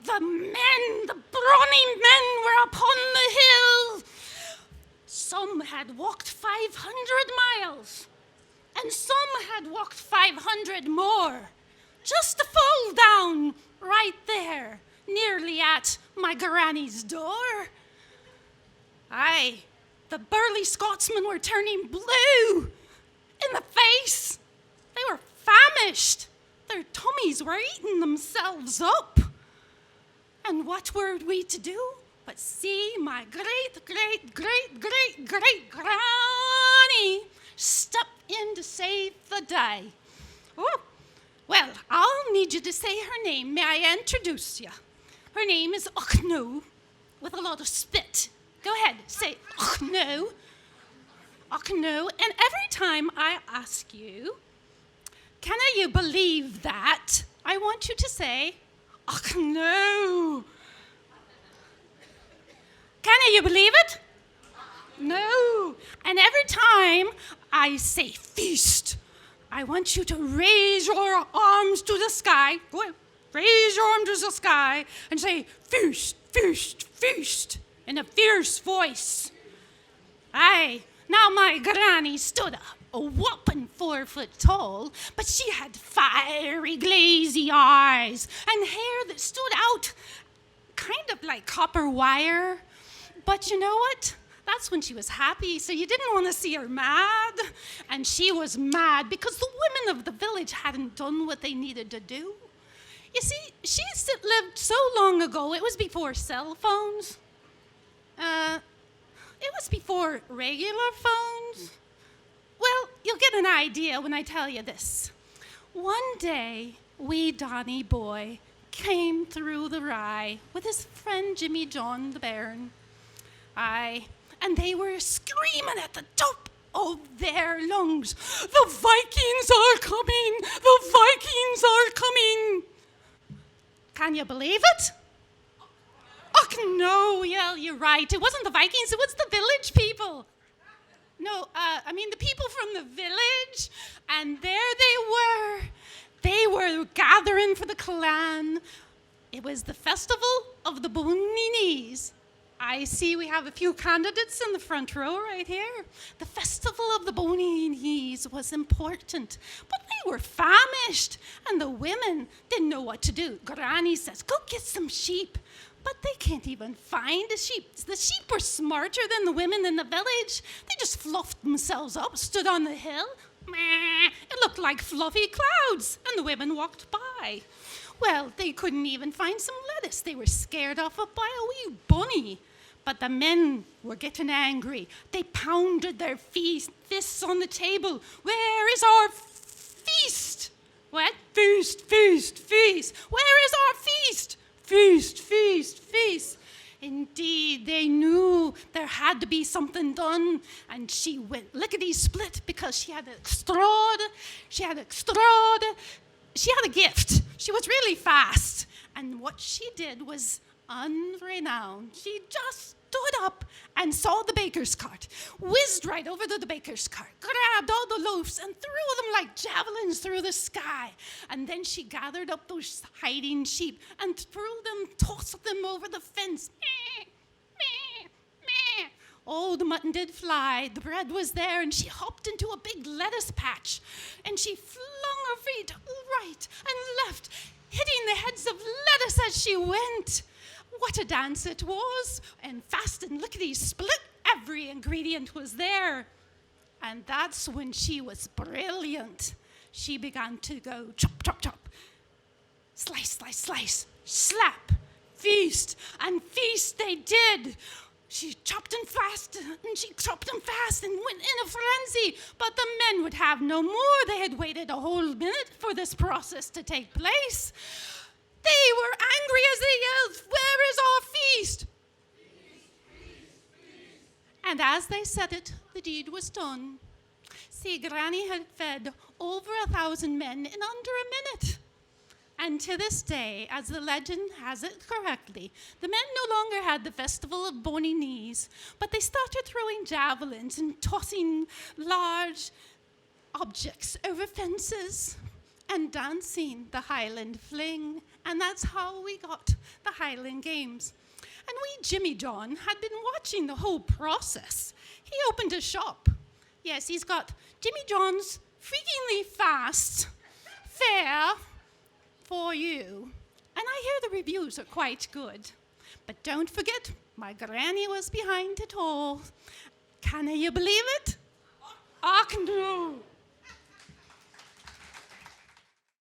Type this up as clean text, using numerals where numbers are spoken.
the men, the brawny men, were upon the hill. Some had walked 500 miles, and some had walked 500 more, just to fall down right there, nearly at my granny's door. Aye, the burly Scotsmen were turning blue in the face. They were famished. Their tummies were eating themselves up. And what were we to do but see my great, great, great, great, great granny step in to save the day? Oh, well, I'll need you to say her name. May I introduce you? Her name is Ochno, with a lot of spit. Go ahead, say Ochno. Ochno. And every time I ask you, can you believe that? I want you to say, Ochno. Can you believe it? No. And every time I say feast, I want you to raise your arms to the sky. Go ahead. Raise your arms to the sky and say, feast, feast, feast, in a fierce voice. Aye. Now my granny stood up, a whopping 4 foot tall, but she had fiery, glazy eyes and hair that stood out kind of like copper wire. But you know what? That's when she was happy, so you didn't want to see her mad. And she was mad because the women of the village hadn't done what they needed to do. You see, she lived so long ago, it was before cell phones. It was before regular phones. Well, you'll get an idea when I tell you this. One day, wee Donny boy came through the rye with his friend Jimmy John the Bairn. Aye, and they were screaming at the top of their lungs, "The Vikings are coming! The Vikings are coming!" Can you believe it? Oh, no, yeah, you're right. It wasn't the Vikings, it was the village people. No, the people from the village, and there they were. They were gathering for the clan. It was the festival of the Bony Knees. I see we have a few candidates in the front row right here. The festival of the Bony Knees was important, but they were famished, and the women didn't know what to do. Granny says, go get some sheep. But they can't even find a sheep. The sheep were smarter than the women in the village. They just fluffed themselves up, stood on the hill. Meh, it looked like fluffy clouds, and the women walked by. Well, they couldn't even find some lettuce. They were scared off by a wee bunny. But the men were getting angry. They pounded their fists on the table. Where is our feast? What? Feast, feast, feast. Where is our feast? Feast, feast, feast. Indeed, they knew there had to be something done, and she went lickety-split because she had a gift. She was really fast, and what she did was unrenowned. She just stood up and saw the baker's cart, whizzed right over to the baker's cart, grabbed all the loaves and threw them like javelins through the sky. And then she gathered up those hiding sheep and threw them, tossed them over the fence. Meh, meh, meh. Oh, the mutton did fly. The bread was there, and she hopped into a big lettuce patch, and she flung her feet right and left, hitting the heads of lettuce as she went. What a dance it was, and fast and lickety-split, every ingredient was there. And that's when she was brilliant. She began to go chop, chop, chop, slice, slice, slice, slap, feast, and feast they did. She chopped them fast, and she chopped them fast and went in a frenzy. But the men would have no more. They had waited a whole minute for this process to take place. They were angry as they yelled, "Where is our feast?" Feast, feast, feast. And as they said it, the deed was done. See, Granny had fed over 1,000 men in under a minute. And to this day, as the legend has it correctly, the men no longer had the festival of bony knees, but they started throwing javelins and tossing large objects over fences. and dancing the Highland Fling. And that's how we got the Highland Games. And wee Jimmy John had been watching the whole process. He opened a shop. Yes, he's got Jimmy John's freakingly fast fare for you. And I hear the reviews are quite good. But don't forget, my granny was behind it all. Can you believe it? Ach no!